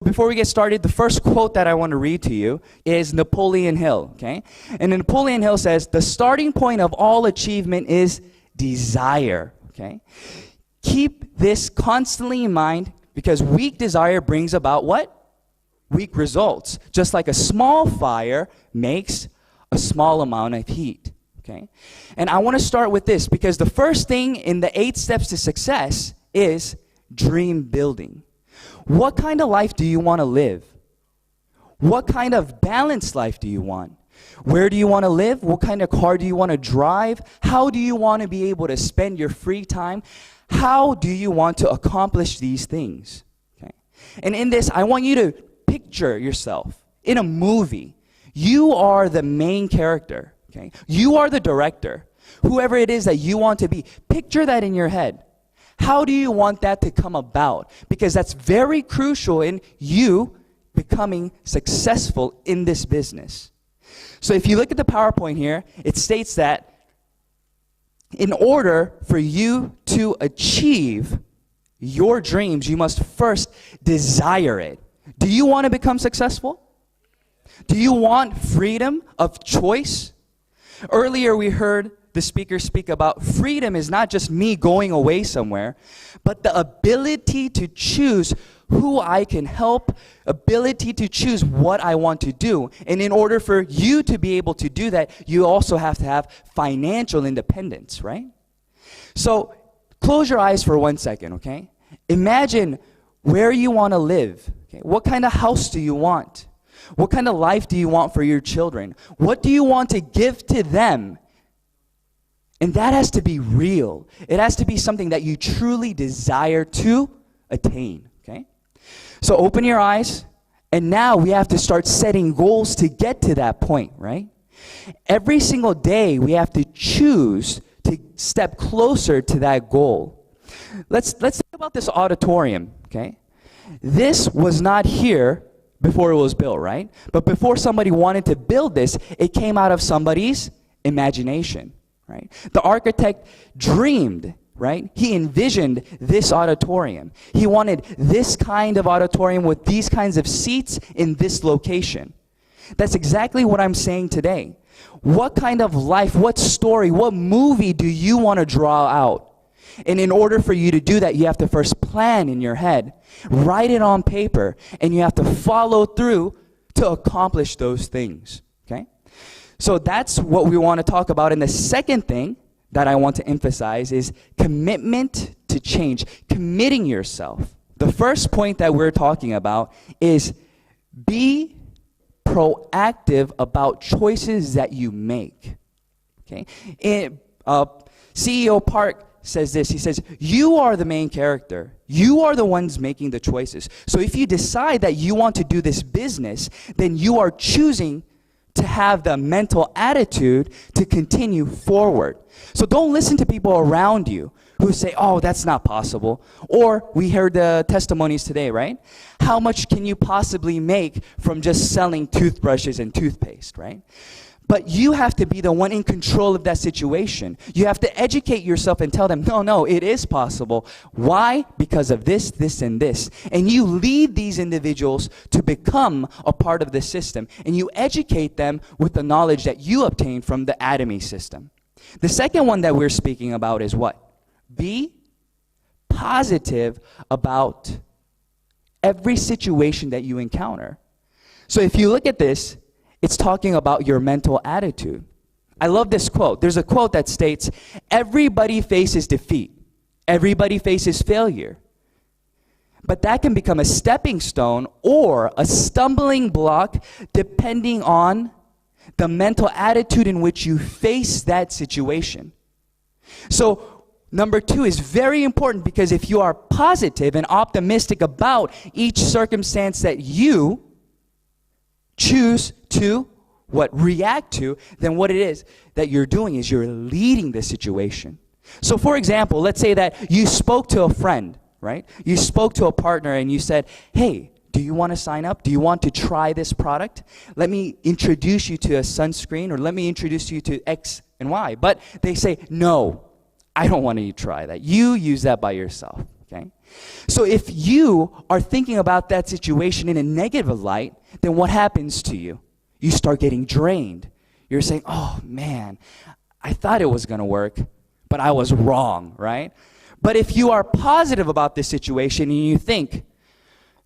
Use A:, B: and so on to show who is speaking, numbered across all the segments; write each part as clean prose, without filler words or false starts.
A: before we get started, the first quote that I want to read to you is Napoleon Hill, okay? And Napoleon Hill says, the starting point of all achievement is desire, okay? Keep this constantly in mind because weak desire brings about what? Weak results. Just like a small fire makes a small amount of heat, okay? And I want to start with this because the first thing in the 8 steps to success is dream building. What kind of life do you want to live? What kind of balanced life do you want? Where do you want to live? What kind of car do you want to drive? How do you want to be able to spend your free time? How do you want to accomplish these things? Okay. And in this, I want you to picture yourself in a movie. You are the main character. Okay? You are the director. Whoever it is that you want to be, picture that in your head. How do you want that to come about? Because that's very crucial in you becoming successful in this business. So if you look at the PowerPoint here, it states that in order for you to achieve your dreams, you must first desire it. Do you want to become successful? Do you want freedom of choice? Earlier we heard the speaker speak about freedom is not just me going away somewhere, but the ability to choose who I can help, ability to choose what I want to do. And in order for you to be able to do that, you also have to have financial independence, right? So close your eyes for 1 second, okay? Imagine where you want to live. Okay? What kind of house do you want? What kind of life do you want for your children? What do you want to give to them? And that has to be real. It has to be something that you truly desire to attain, okay? So open your eyes, and now we have to start setting goals to get to that point, right? Every single day, we have to choose to step closer to that goal. Let's think about this auditorium, okay? This was not here before it was built, right? But before somebody wanted to build this, it came out of somebody's imagination. Right? The architect dreamed, right? He envisioned this auditorium. He wanted this kind of auditorium with these kinds of seats in this location. That's exactly what I'm saying today. What kind of life, what story, what movie do you want to draw out? And in order for you to do that, you have to first plan in your head, write it on paper, and you have to follow through to accomplish those things, okay? So that's what we want to talk about. And the second thing that I want to emphasize is commitment to change, committing yourself. The first point that we're talking about is be proactive about choices that you make. Okay? CEO Park says this. He says, you are the main character. You are the ones making the choices. So if you decide that you want to do this business, then you are choosing to have the mental attitude to continue forward. So don't listen to people around you who say, oh, that's not possible. Or we heard the testimonies today, right? How much can you possibly make from just selling toothbrushes and toothpaste, right? But you have to be the one in control of that situation. You have to educate yourself and tell them, no, it is possible. Why? Because of this, this, and this. And you lead these individuals to become a part of the system. And you educate them with the knowledge that you obtain from the Atomy system. The second one that we're speaking about is what? Be positive about every situation that you encounter. So if you look at this, it's talking about your mental attitude. I love this quote. There's a quote that states, everybody faces defeat. Everybody faces failure. But that can become a stepping stone or a stumbling block depending on the mental attitude in which you face that situation. So number 2 is very important because if you are positive and optimistic about each circumstance that you choose to react to, then what it is that you're doing is you're leading the situation. So for example, let's say that you spoke to a friend, right? You spoke to a partner and you said, hey, do you want to sign up? Do you want to try this product? Let me introduce you to a sunscreen, or let me introduce you to X and Y. But they say, no, I don't want you to try that. You use that by yourself. Okay? So if you are thinking about that situation in a negative light, then what happens to you? You start getting drained. You're saying, oh man, I thought it was going to work, but I was wrong, right? But if you are positive about this situation and you think,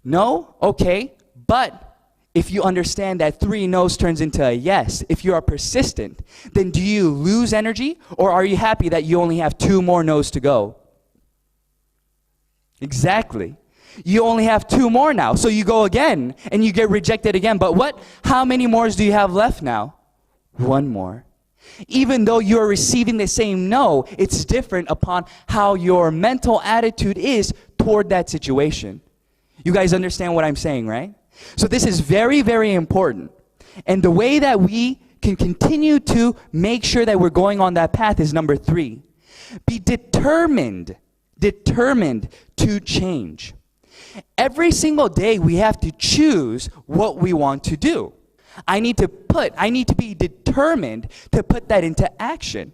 A: no, okay, but if you understand that 3 no's turns into a yes, if you are persistent, then do you lose energy, or are you happy that you only have 2 more no's to go? Exactly. You only have 2 more now. So you go again and you get rejected again. But what? How many more do you have left now? 1 more. Even though you're receiving the same no, it's different upon how your mental attitude is toward that situation. You guys understand what I'm saying, right? So this is very, very important. And the way that we can continue to make sure that we're going on that path is number 3. Be determined to change. Every single day we have to choose what we want to do. I need to be determined to put that into action.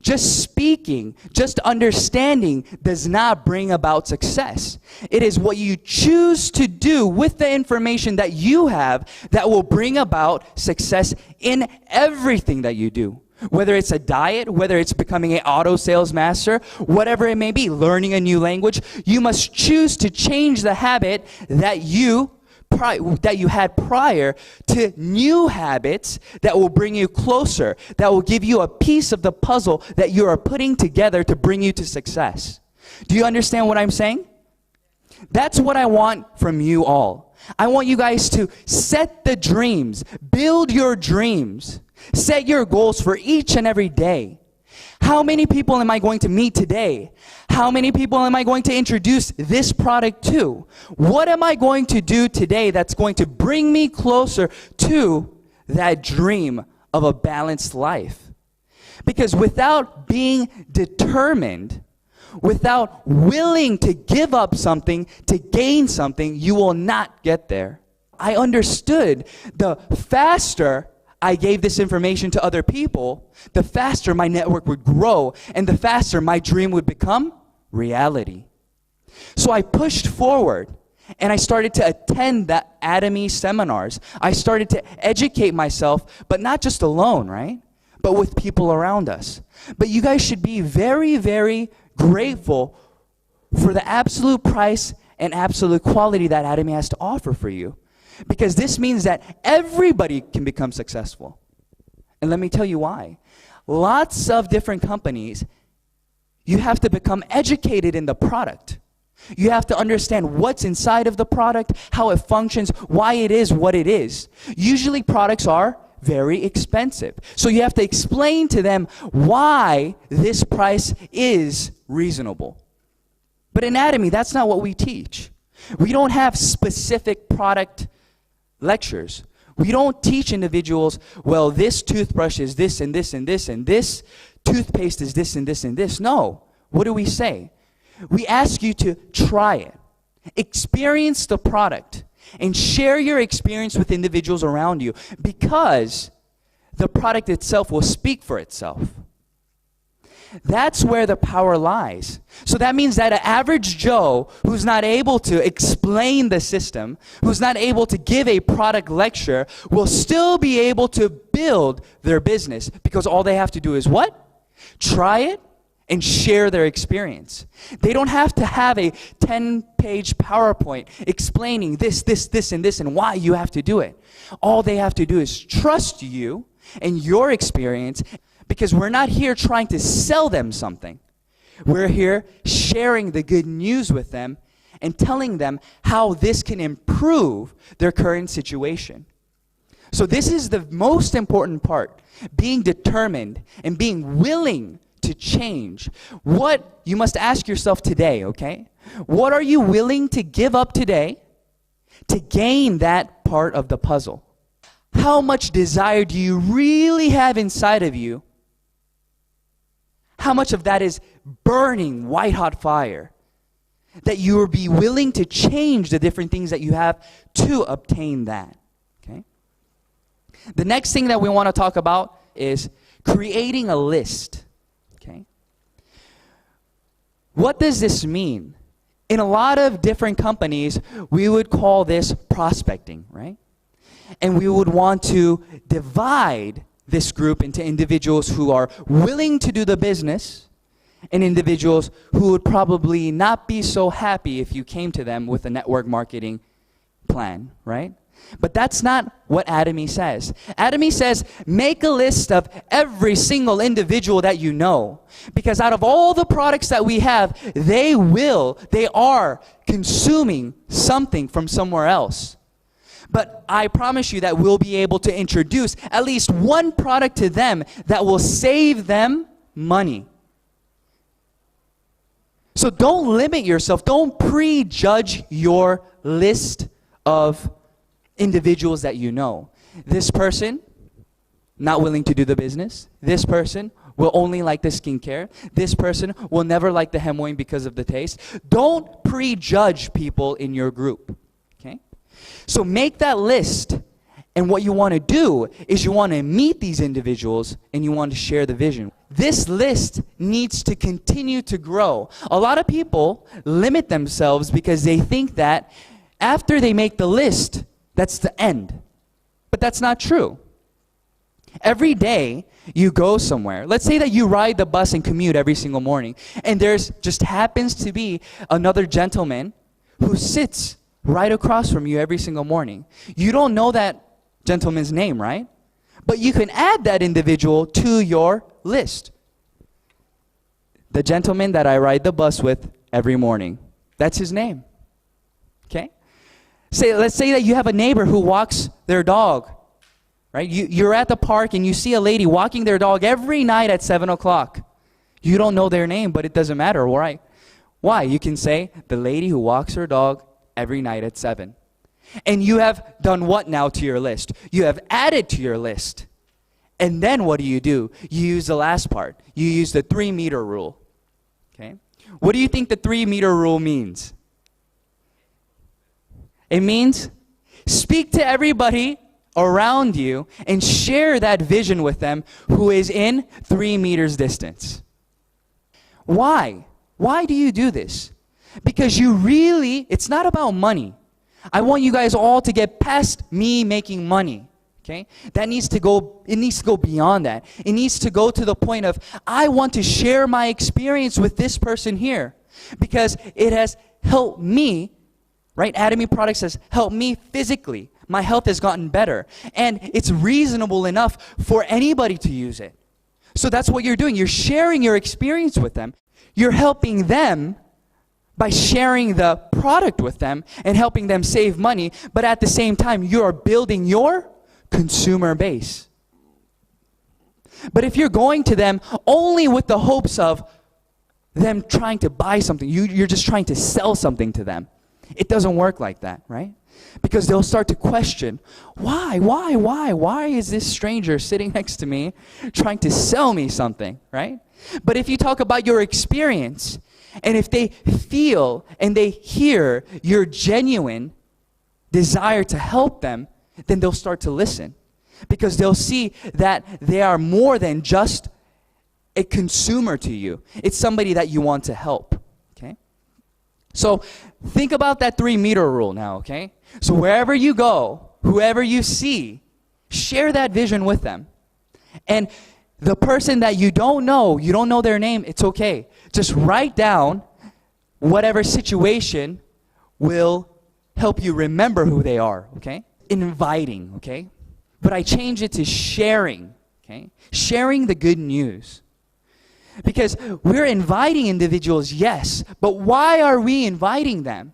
A: Just speaking, just understanding does not bring about success. It is what you choose to do with the information that you have that will bring about success in everything that you do. Whether it's a diet, whether it's becoming an auto sales master, whatever it may be, learning a new language, you must choose to change the habit that you had prior to new habits that will bring you closer, that will give you a piece of the puzzle that you are putting together to bring you to success. Do you understand what I'm saying? That's what I want from you all. I want you guys to set the dreams, build your dreams, set your goals for each and every day. How many people am I going to meet today? How many people am I going to introduce this product to? What am I going to do today that's going to bring me closer to that dream of a balanced life? Because without being determined, without willing to give up something to gain something, you will not get there. I understood the faster I gave this information to other people, the faster my network would grow and the faster my dream would become reality. So I pushed forward and I started to attend the Atomy seminars. I started to educate myself, but not just alone, right? But with people around us. But you guys should be very, very grateful for the absolute price and absolute quality that Atomy has to offer for you. Because this means that everybody can become successful. And let me tell you why. Lots of different companies, you have to become educated in the product. You have to understand what's inside of the product, how it functions, why it is what it is. Usually products are very expensive. So you have to explain to them why this price is reasonable. But in Atomy, that's not what we teach. We don't have specific product lectures. We don't teach individuals, well, this toothbrush is this and this and this, and this toothpaste is this and this and this. No. What do we say? We ask you to try it, experience the product, and share your experience with individuals around you, because the product itself will speak for itself. That's where the power lies. So that means that an average Joe who's not able to explain the system, who's not able to give a product lecture, will still be able to build their business, because all they have to do is what? Try it and share their experience. They don't have to have a 10-page PowerPoint explaining this, and this, and why you have to do it. All they have to do is trust you and your experience, because we're not here trying to sell them something. We're here sharing the good news with them and telling them how this can improve their current situation. So this is the most important part, being determined and being willing to change. What you must ask yourself today, okay? What are you willing to give up today to gain that part of the puzzle? How much desire do you really have inside of you? How much of that is burning white-hot fire that you will be willing to change the different things that you have to obtain that? Okay? The next thing that we want to talk about is creating a list. Okay? What does this mean? In a lot of different companies, we would call this prospecting, right? And we would want to divide this group into individuals who are willing to do the business and individuals who would probably not be so happy if you came to them with a network marketing plan, right? But that's not what Atomy says. Atomy says, make a list of every single individual that you know. Because out of all the products that we have, they are consuming something from somewhere else. But I promise you that we'll be able to introduce at least one product to them that will save them money. So don't limit yourself. Don't prejudge your list of individuals that you know. This person, not willing to do the business. This person will only like the skincare. This person will never like the Hemoin because of the taste. Don't prejudge people in your group. Okay? So make that list. And what you want to do is you want to meet these individuals and you want to share the vision. This list needs to continue to grow. A lot of people limit themselves because they think that after they make the list, that's the end. But that's not true. Every day you go somewhere. Let's say that you ride the bus and commute every single morning. And there's just happens to be another gentleman who sits right across from you every single morning. You don't know that gentleman's name, right? But you can add that individual to your list. The gentleman that I ride the bus with every morning. That's his name. Okay? Let's say that you have a neighbor who walks their dog, right? You're at the park and you see a lady walking their dog every night at 7 o'clock. You don't know their name, but it doesn't matter, right? Why? You can say, the lady who walks her dog every night at 7. And you have done what now to your list? You have added to your list. And then what do? You use the last part. You use the 3-meter rule. Okay? What do you think the 3-meter rule means? It means speak to everybody around you and share that vision with them who is in 3 meters distance. Why? Why do you do this? Because it's not about money. I want you guys all to get past me making money. Okay? It needs to go beyond that. It needs to go to the point of, I want to share my experience with this person here. Because it has helped me. Right? Atomy Products has helped me physically. My health has gotten better. And it's reasonable enough for anybody to use it. So that's what you're doing. You're sharing your experience with them. You're helping them by sharing the product with them and helping them save money. But at the same time, you're building your consumer base. But if you're going to them only with the hopes of them trying to buy something, you're just trying to sell something to them. It doesn't work like that, right? Because they'll start to question, why is this stranger sitting next to me trying to sell me something, right? But if you talk about your experience, and if they feel and they hear your genuine desire to help them, then they'll start to listen. Because they'll see that they are more than just a consumer to you. It's somebody that you want to help, okay? So think about that 3-meter rule now, okay? So wherever you go, whoever you see, share that vision with them. And the person that you don't know their name, it's okay. Just write down whatever situation will help you remember who they are, okay? Inviting, okay? But I change it to sharing, okay? Sharing the good news. Because we're inviting individuals, yes, but why are we inviting them?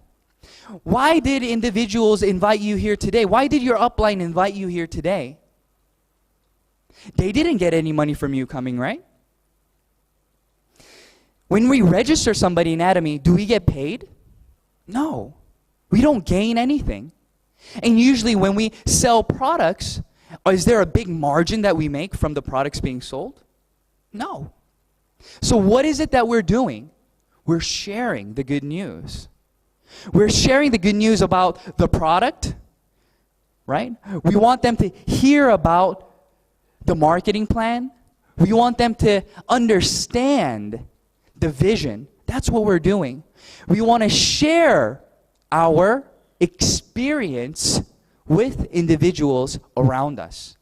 A: Why did individuals invite you here today? Why did your upline invite you here today? They didn't get any money from you coming, right? When we register somebody in Atomy, do we get paid? No. We don't gain anything. And usually when we sell products, is there a big margin that we make from the products being sold? No. So what is it that we're doing? We're sharing the good news. We're sharing the good news about the product, right? We want them to hear about the marketing plan. We want them to understand the vision That's what we're doing. We want to share our experience with individuals around us.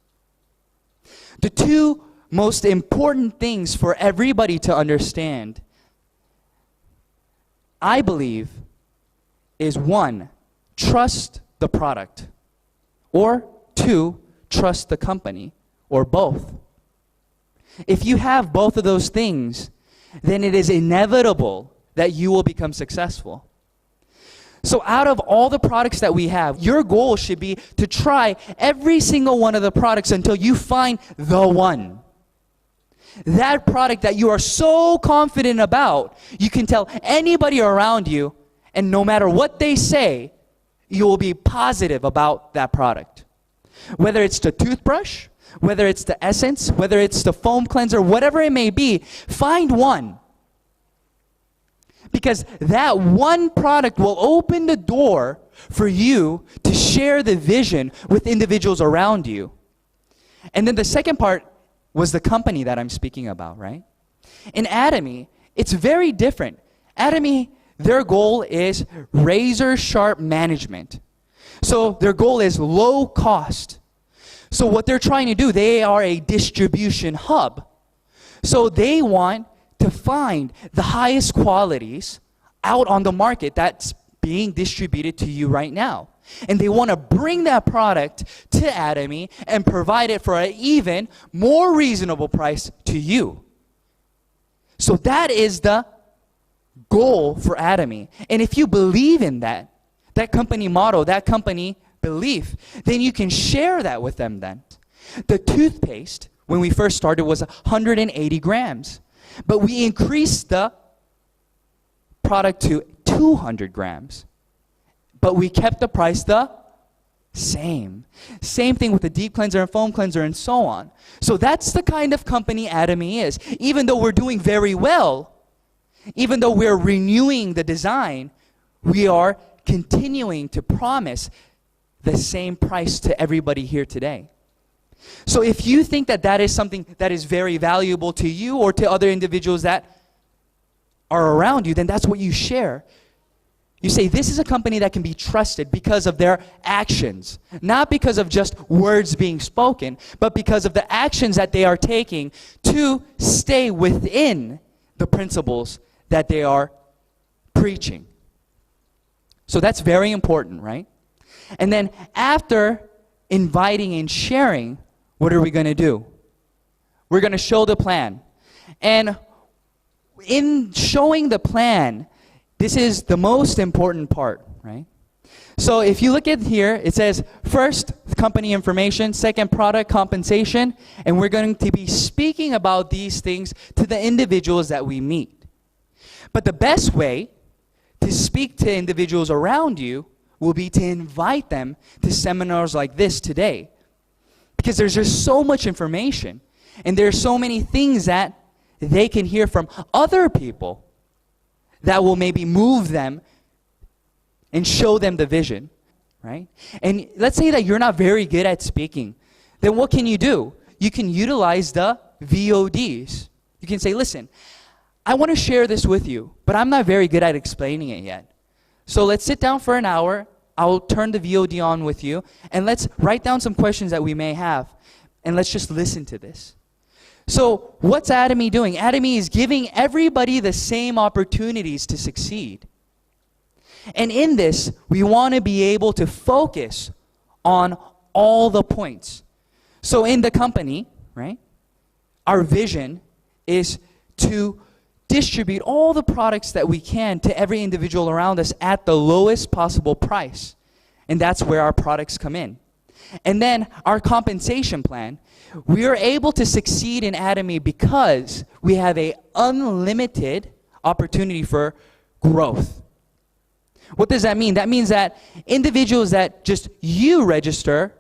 A: The two most important things for everybody to understand, I believe, is one, trust the product, or two, trust the company, or both. If you have both of those things, then it is inevitable that you will become successful. So out of all the products that we have, your goal should be to try every single one of the products until you find the one. That product that you are so confident about, you can tell anybody around you, and no matter what they say, you will be positive about that product. Whether it's the toothbrush, whether it's the essence, whether it's the foam cleanser, whatever it may be, find one. Because that one product will open the door for you to share the vision with individuals around you. And then the second part was the company that I'm speaking about, right? In Atomy, it's very different. Atomy, their goal is razor sharp management. So their goal is low cost. So what they're trying to do, they are a distribution hub. So they want to find the highest qualities out on the market that's being distributed to you right now. And they want to bring that product to Atomy and provide it for an even more reasonable price to you. So that is the goal for Atomy. And if you believe in that company motto, that company belief, then you can share that with them then. The toothpaste, when we first started, was 180 grams. But we increased the product to 200 grams. But we kept the price the same. Same thing with the deep cleanser and foam cleanser and so on. So that's the kind of company Atomy is. Even though we're doing very well, even though we're renewing the design, we are continuing to promise the same price to everybody here today. So if you think that that is something that is very valuable to you or to other individuals that are around you, then that's what you share. You say, this is a company that can be trusted because of their actions. Not because of just words being spoken, but because of the actions that they are taking to stay within the principles that they are preaching. So that's very important, right? And then after inviting and sharing, what are we going to do? We're going to show the plan. And in showing the plan, this is the most important part, right? So if you look at here, it says first, company information, second, product compensation, and we're going to be speaking about these things to the individuals that we meet. But the best way to speak to individuals around you will be to invite them to seminars like this today. Because there's just so much information, and there's so many things that they can hear from other people that will maybe move them and show them the vision, right? And let's say that you're not very good at speaking. Then what can you do? You can utilize the VODs. You can say, listen, I want to share this with you, but I'm not very good at explaining it yet. So let's sit down for an hour. I'll turn the VOD on with you, and let's write down some questions that we may have, and let's just listen to this. So what's Atomy doing? Atomy is giving everybody the same opportunities to succeed. And in this, we want to be able to focus on all the points. So in the company, right, our vision is to distribute all the products that we can to every individual around us at the lowest possible price. And that's where our products come in. And then our compensation plan, we are able to succeed in Atomy because we have an unlimited opportunity for growth. What does that mean? That means that individuals that just you register,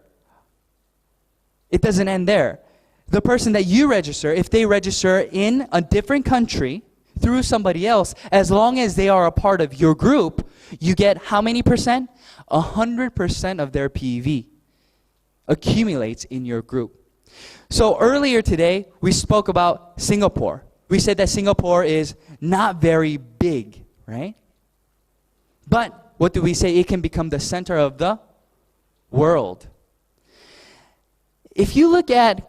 A: it doesn't end there. The person that you register, if they register in a different country through somebody else, as long as they are a part of your group, you get how many percent? 100% of their PV accumulates in your group. So earlier today, we spoke about Singapore. We said that Singapore is not very big, right? But what do we say? It can become the center of the world. If you look at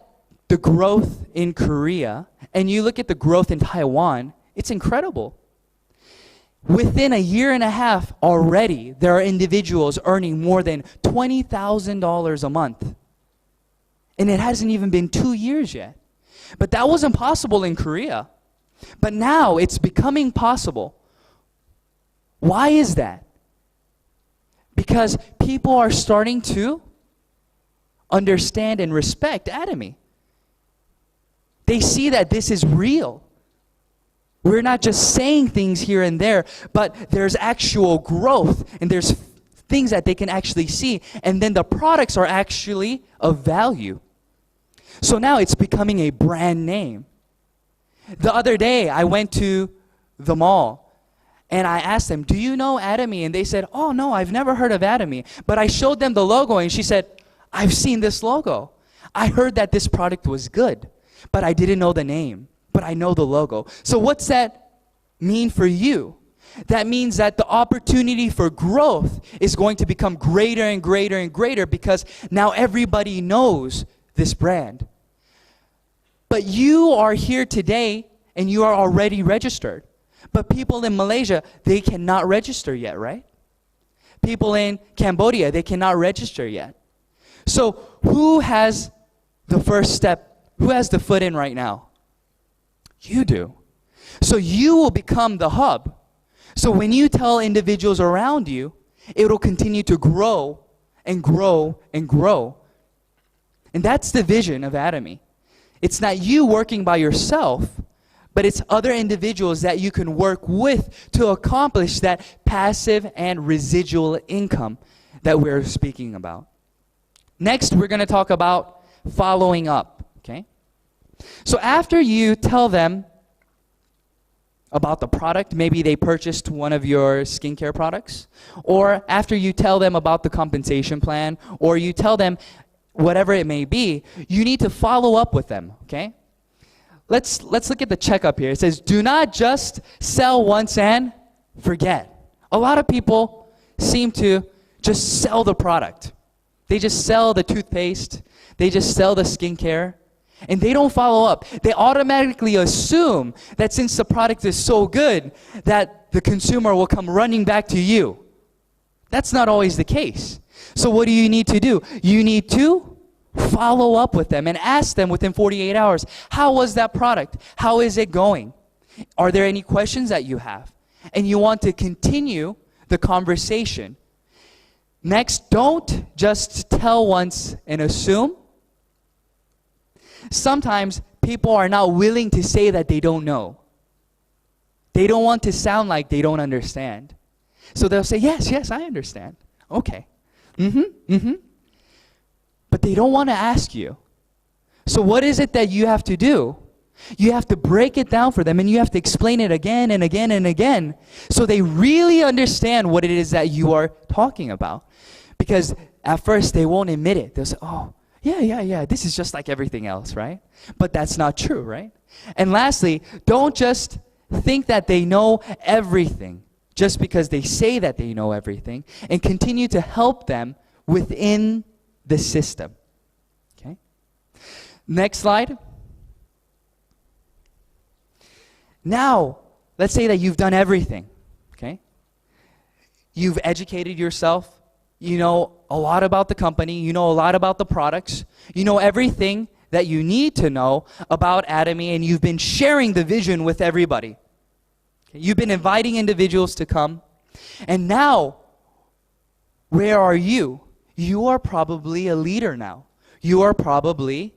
A: the growth in Korea and you look at the growth in Taiwan, it's incredible. Within a year and a half already, there are individuals earning more than $20,000 a month. And it hasn't even been 2 years yet. But that wasn't possible in Korea. But now it's becoming possible. Why is that? Because people are starting to understand and respect Atomy. They see that this is real. We're not just saying things here and there, but there's actual growth, and there's things that they can actually see, and then the products are actually of value. So now it's becoming a brand name. The other day, I went to the mall, and I asked them, do you know Atomy? And they said, oh, no, I've never heard of Atomy. But I showed them the logo, and she said, I've seen this logo. I heard that this product was good, but I didn't know the name. But I know the logo. So what's that mean for you? That means that the opportunity for growth is going to become greater and greater and greater because now everybody knows this brand. But you are here today and you are already registered. But people in Malaysia, they cannot register yet, right? People in Cambodia, they cannot register yet. So who has the first step? Who has the foot in right now? You do. So you will become the hub. So when you tell individuals around you, it will continue to grow and grow and grow. And that's the vision of Atomy. It's not you working by yourself, but it's other individuals that you can work with to accomplish that passive and residual income that we're speaking about. Next, we're going to talk about following up, okay? So after you tell them about the product, maybe they purchased one of your skincare products, or after you tell them about the compensation plan, or you tell them whatever it may be, you need to follow up with them, okay? Let's look at the checkup here. It says, do not just sell once and forget. A lot of people seem to just sell the product. They just sell the toothpaste. They just sell the skincare. And they don't follow up. They automatically assume that since the product is so good, that the consumer will come running back to you. That's not always the case. So what do you need to do? You need to follow up with them and ask them within 48 hours, how was that product? How is it going? Are there any questions that you have? And you want to continue the conversation. Next, don't just tell once and assume. Sometimes people are not willing to say that they don't know. They don't want to sound like they don't understand. So they'll say, yes, I understand. Okay. But they don't want to ask you. So what is it that you have to do? You have to break it down for them, and you have to explain it again and again and again so they really understand what it is that you are talking about. Because at first they won't admit it. They'll say, oh, yeah, this is just like everything else, right? But that's not true, right? And lastly, don't just think that they know everything just because they say that they know everything, and continue to help them within the system. Okay? Next slide. Now, let's say that you've done everything, okay? You've educated yourself. You know a lot about the company. You know a lot about the products. You know everything that you need to know about Atomy, and you've been sharing the vision with everybody. Okay? You've been inviting individuals to come. And now, where are you? You are probably a leader now. You are probably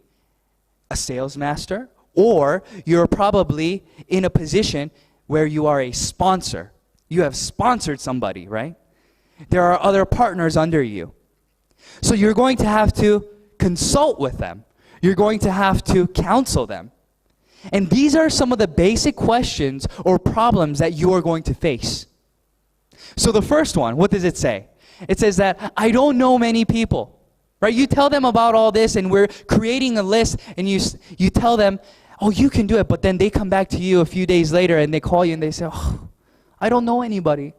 A: a sales master, or you're probably in a position where you are a sponsor. You have sponsored somebody, right? There are other partners under you. So you're going to have to consult with them. You're going to have to counsel them. And these are some of the basic questions or problems that you are going to face. So the first one, what does it say? It says that I don't know many people. Right? You tell them about all this, and we're creating a list, and you tell them, Oh, you can do it, but then they come back to you a few days later and they call you and they say, oh, I don't know anybody.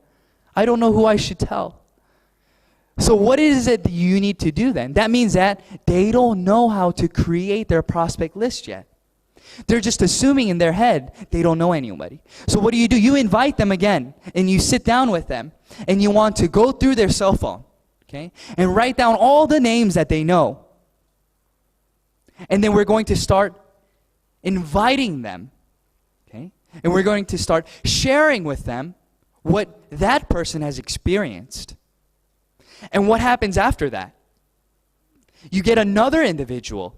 A: I don't know who I should tell. So what is it that you need to do then? That means that they don't know how to create their prospect list yet. They're just assuming in their head they don't know anybody. So what do? You invite them again and you sit down with them and you want to go through their cell phone, okay, and write down all the names that they know. And then we're going to start inviting them, okay, and we're going to start sharing with them what that person has experienced. And what happens after that? You get another individual.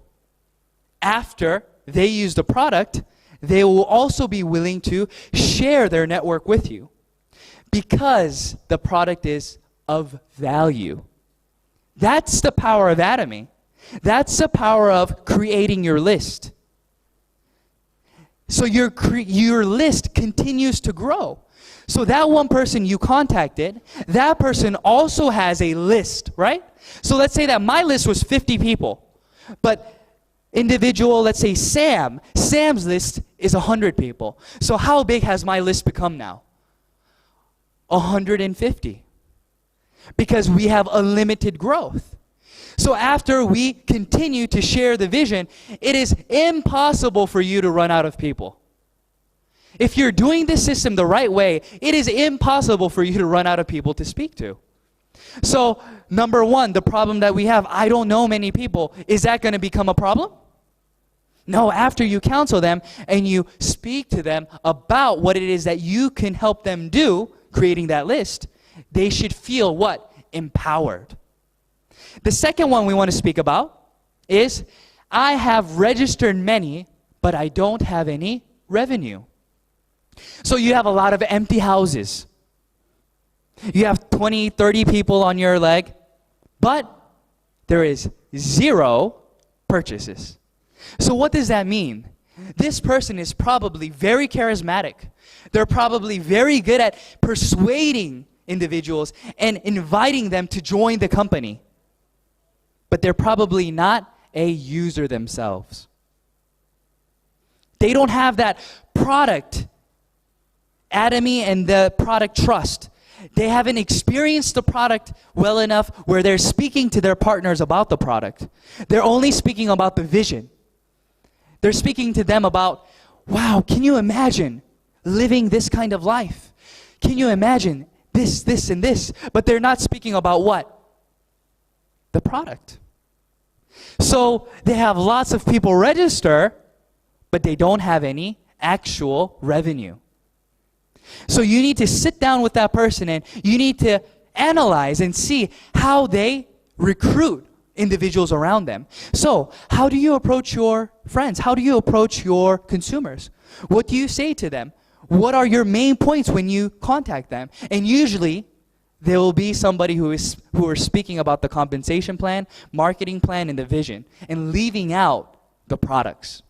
A: After they use the product, they will also be willing to share their network with you because the product is of value. That's the power of Atomy. That's the power of creating your list. So your list continues to grow. So that one person you contacted, that person also has a list, right? So let's say that my list was 50 people, but individual, let's say Sam's list is 100 people. So how big has my list become now? 150. Because we have unlimited growth. So after we continue to share the vision, it is impossible for you to run out of people. If you're doing this system the right way, it is impossible for you to run out of people to speak to. So, number one, the problem that we have, I don't know many people, is that going to become a problem? No, after you counsel them and you speak to them about what it is that you can help them do, creating that list, they should feel what? Empowered. The second one we want to speak about is, I have registered many, but I don't have any revenue. So you have a lot of empty houses. You have 20, 30 people on your leg, but there is 0 purchases. So what does that mean? This person is probably very charismatic. They're probably very good at persuading individuals and inviting them to join the company. But they're probably not a user themselves. They don't have that product Atomy and the product trust. They haven't experienced the product well enough where they're speaking to their partners about the product. They're only speaking about the vision. They're speaking to them about, wow, can you imagine living this kind of life? Can you imagine this, this, and this? But they're not speaking about what? The product. So they have lots of people register, but they don't have any actual revenue. So you need to sit down with that person and you need to analyze and see how they recruit individuals around them. So how do you approach your friends? How do you approach your consumers? What do you say to them? What are your main points when you contact them? And usually there will be somebody who are speaking about the compensation plan, marketing plan, and the vision, and leaving out the products.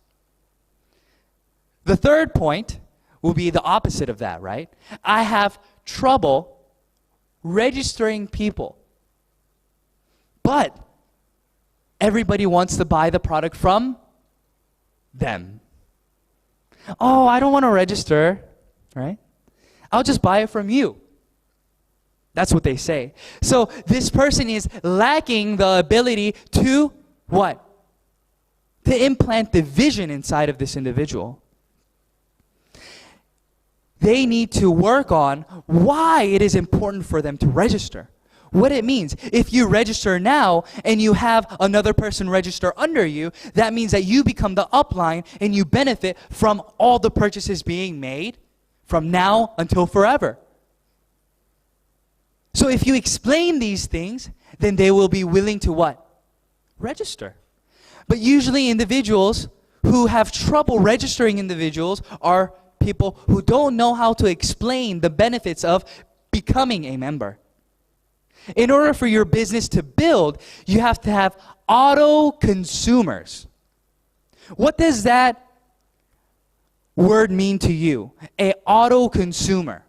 A: The third point will be the opposite of that, right? I have trouble registering people, but everybody wants to buy the product from them. Oh, I don't want to register, right? I'll just buy it from you. That's what they say. So this person is lacking the ability to what? To implant the vision inside of this individual. They need to work on why it is important for them to register. What it means. If you register now and you have another person register under you, that means that you become the upline and you benefit from all the purchases being made from now until forever. So if you explain these things, then they will be willing to what? Register. But usually individuals who have trouble registering individuals are people who don't know how to explain the benefits of becoming a member. In order for your business to build, you have to have auto consumers. What does that word mean to you? A auto consumer.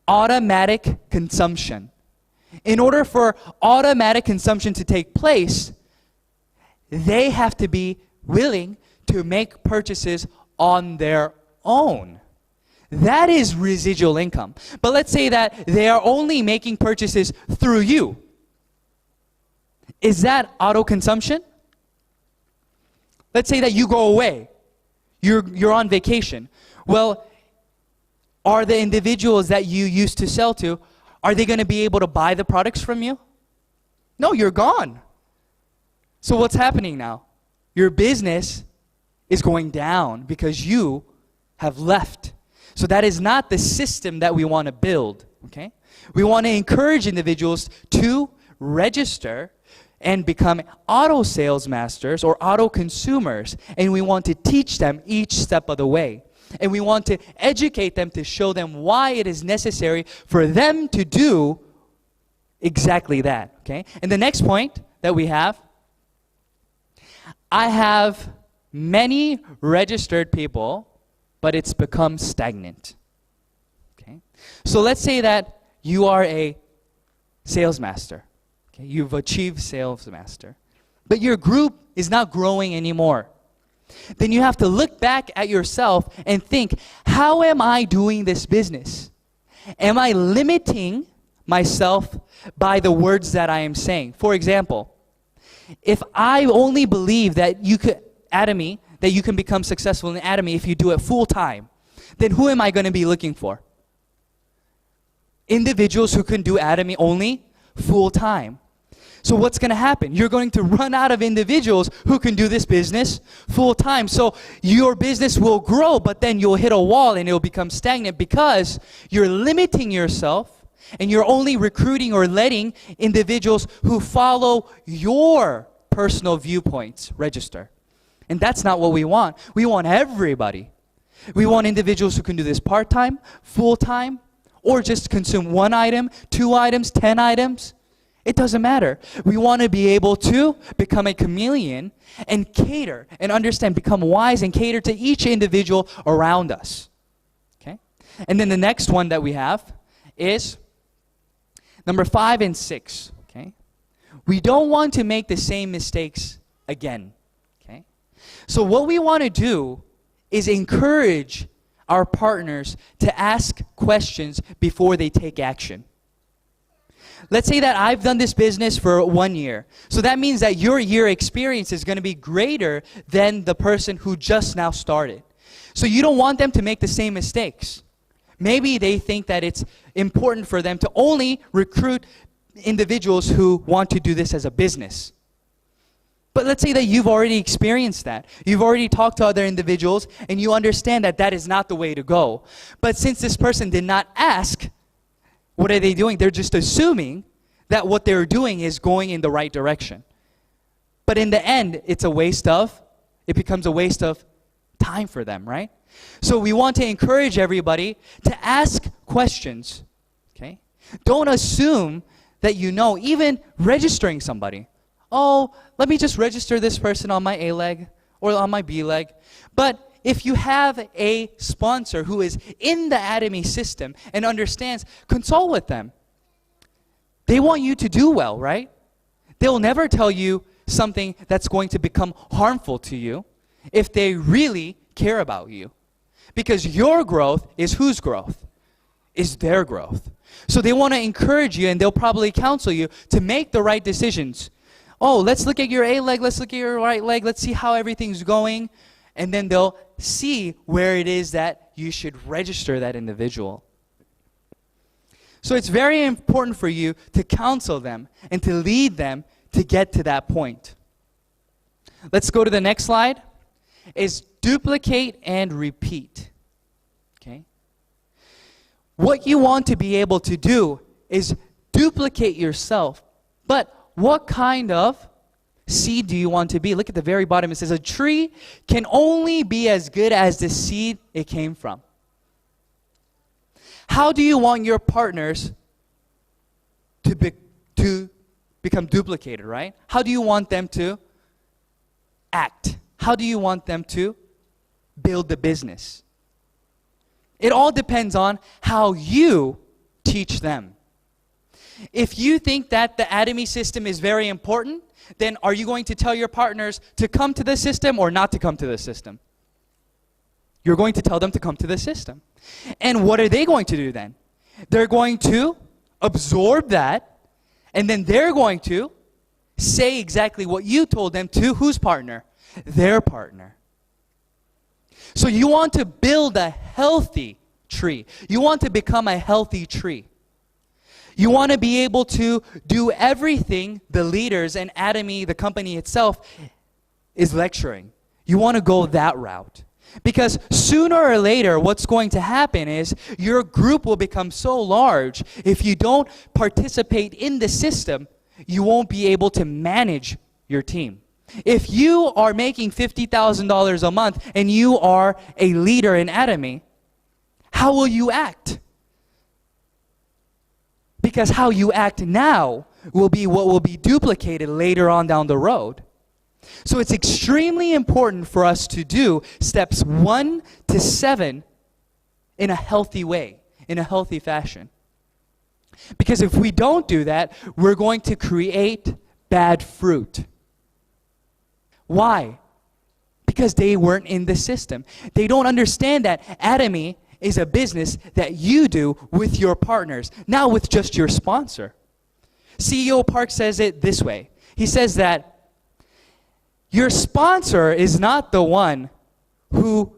A: Automatic consumption. In order for automatic consumption to take place, they have to be willing to make purchases on their own. That is residual income. But let's say that they are only making purchases through you. Is that auto consumption? Let's say that you go away. You're on vacation. Well, are the individuals that you used to sell to, are they going to be able to buy the products from you? No, you're gone. So what's happening now? Your business is going down because you have left. So that is not the system that we want to build, okay? We want to encourage individuals to register and become auto sales masters or auto consumers, and we want to teach them each step of the way. And we want to educate them to show them why it is necessary for them to do exactly that, okay? And the next point that we have, I have many registered people, but it's become stagnant, okay? So let's say that you are a sales master, okay? You've achieved sales master, but your group is not growing anymore. Then you have to look back at yourself and think, how am I doing this business? Am I limiting myself by the words that I am saying? For example, if I only believe that you could, Atomy, that you can become successful in Atomy if you do it full time, then who am I going to be looking for? Individuals who can do Atomy only full time. So what's going to happen? You're going to run out of individuals who can do this business full time. So your business will grow, but then you'll hit a wall and it'll become stagnant because you're limiting yourself and you're only recruiting or letting individuals who follow your personal viewpoints register. And that's not what we want. We want everybody. We want individuals who can do this part-time, full-time, or just consume 1 item, 2 items, 10 items. It doesn't matter. We want to be able to become a chameleon and cater and understand, become wise and cater to each individual around us. Okay? And then the next one that we have is number 5 and 6. Okay? We don't want to make the same mistakes again. Okay? So what we want to do is encourage our partners to ask questions before they take action. Let's say that I've done this business for 1 year. So that means that your year experience is going to be greater than the person who just now started. So you don't want them to make the same mistakes. Maybe they think that it's important for them to only recruit individuals who want to do this as a business. But let's say that you've already experienced that. You've already talked to other individuals and you understand that that is not the way to go. But since this person did not ask, what are they doing? They're just assuming that what they're doing is going in the right direction. But in the end, it becomes a waste of time for them, right? So we want to encourage everybody to ask questions, okay? Don't assume that you know, even registering somebody. Oh, let me just register this person on my A leg or on my B leg. But if you have a sponsor who is in the Atomy system and understands, consult with them. They want you to do well, right? They'll never tell you something that's going to become harmful to you if they really care about you. Because your growth is whose growth? Is their growth. So they want to encourage you and they'll probably counsel you to make the right decisions. Oh, let's look at your A leg, let's look at your right leg, let's see how everything's going. And then they'll see where it is that you should register that individual. So it's very important for you to counsel them and to lead them to get to that point. Let's go to the next slide. Is duplicate and repeat. Okay? What you want to be able to do is duplicate yourself. But what kind of seed do you want to be? Look at the very bottom. It says a tree can only be as good as the seed it came from. How do you want your partners to become duplicated, right? How do you want them to act? How do you want them to build the business? It all depends on how you teach them. If you think that the Atomy system is very important, then are you going to tell your partners to come to the system or not to come to the system? You're going to tell them to come to the system. And what are they going to do then? They're going to absorb that, and then they're going to say exactly what you told them to whose partner? Their partner. So you want to build a healthy tree. You want to become a healthy tree. You want to be able to do everything the leaders and Atomy, the company itself, is lecturing. You want to go that route. Because sooner or later, what's going to happen is your group will become so large, if you don't participate in the system, you won't be able to manage your team. If you are making $50,000 a month and you are a leader in Atomy, how will you act? Because how you act now will be what will be duplicated later on down the road. So it's extremely important for us to do steps 1 to 7 in a healthy way, in a healthy fashion. Because if we don't do that, we're going to create bad fruit. Why? Because they weren't in the system. They don't understand that Atomy is a business that you do with your partners, not with just your sponsor. CEO Park says it this way. He says that your sponsor is not the one who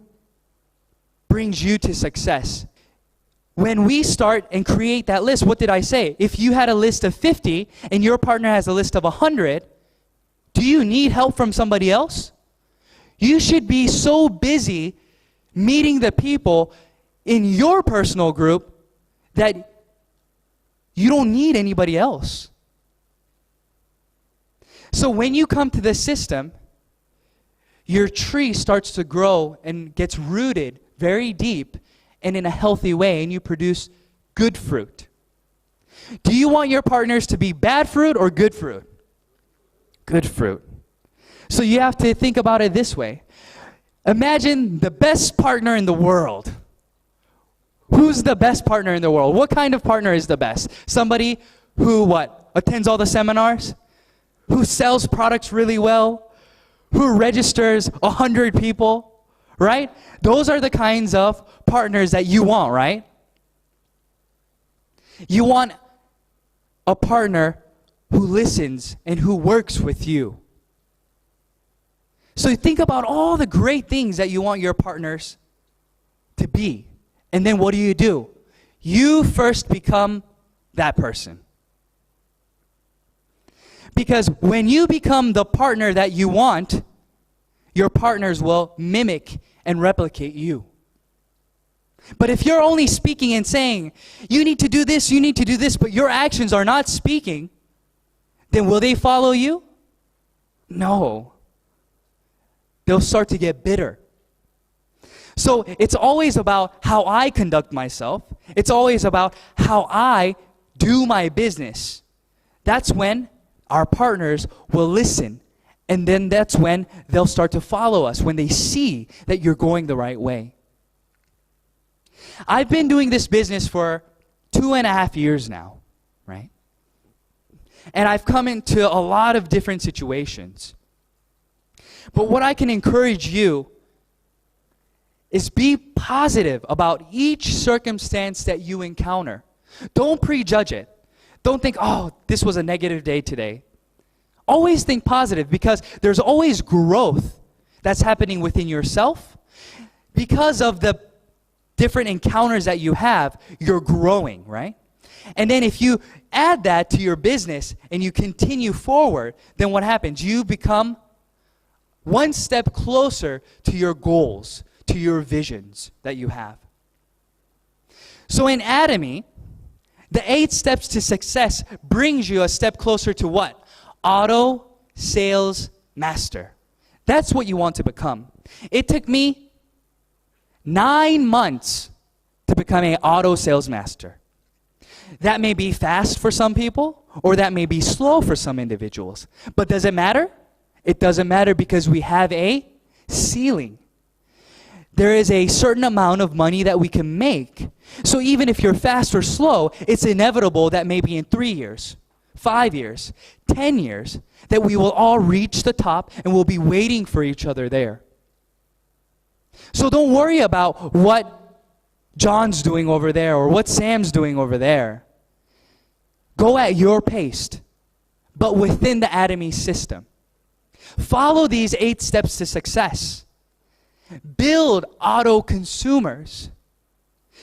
A: brings you to success. When we start and create that list, what did I say? If you had a list of 50 and your partner has a list of 100, do you need help from somebody else? You should be so busy meeting the people in your personal group that you don't need anybody else. So when you come to the system, your tree starts to grow and gets rooted very deep and in a healthy way, and you produce good fruit. Do you want your partners to be bad fruit or good fruit? Good fruit. So you have to think about it this way. Imagine the best partner in the world. Who's the best partner in the world? What kind of partner is the best? Somebody who, what? Attends all the seminars? Who sells products really well? Who registers 100 people? Right? Those are the kinds of partners that you want, right? You want a partner who listens and who works with you. So think about all the great things that you want your partners to be. And then what do? You first become that person. Because when you become the partner that you want, your partners will mimic and replicate you. But if you're only speaking and saying, you need to do this, but your actions are not speaking, then will they follow you? No. They'll start to get bitter. So it's always about how I conduct myself. It's always about how I do my business. That's when our partners will listen. And then that's when they'll start to follow us, when they see that you're going the right way. I've been doing this business for 2.5 years now, right? And I've come into a lot of different situations. But what I can encourage you is be positive about each circumstance that you encounter. Don't prejudge it. Don't think, oh, this was a negative day today. Always think positive, because there's always growth that's happening within yourself. Because of the different encounters that you have, you're growing, right? And then if you add that to your business and you continue forward, then what happens? You become one step closer to your goals, to your visions that you have. So in Atomy, the 8 steps to success brings you a step closer to what? Auto sales master. That's what you want to become. It took me 9 months to become an auto sales master. That may be fast for some people, or that may be slow for some individuals. But does it matter? It doesn't matter, because we have a ceiling. There is a certain amount of money that we can make. So even if you're fast or slow, it's inevitable that maybe in 3 years, 5 years, 10 years, that we will all reach the top and we'll be waiting for each other there. So don't worry about what John's doing over there or what Sam's doing over there. Go at your pace, but within the Adamese system. Follow these 8 steps to success. Build auto consumers.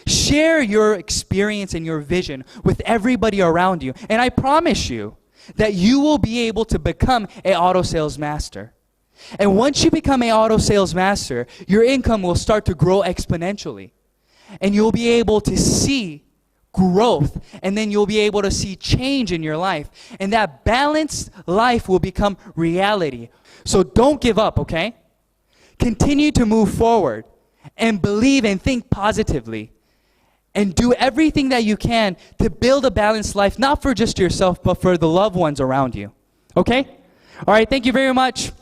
A: Share your experience and your vision with everybody around you. And I promise you that you will be able to become an auto sales master. And once you become an auto sales master, your income will start to grow exponentially. And you'll be able to see growth, and then you'll be able to see change in your life. And that balanced life will become reality. So don't give up, okay? Continue to move forward and believe and think positively. And do everything that you can to build a balanced life, not for just yourself, but for the loved ones around you. Okay? All right, thank you very much.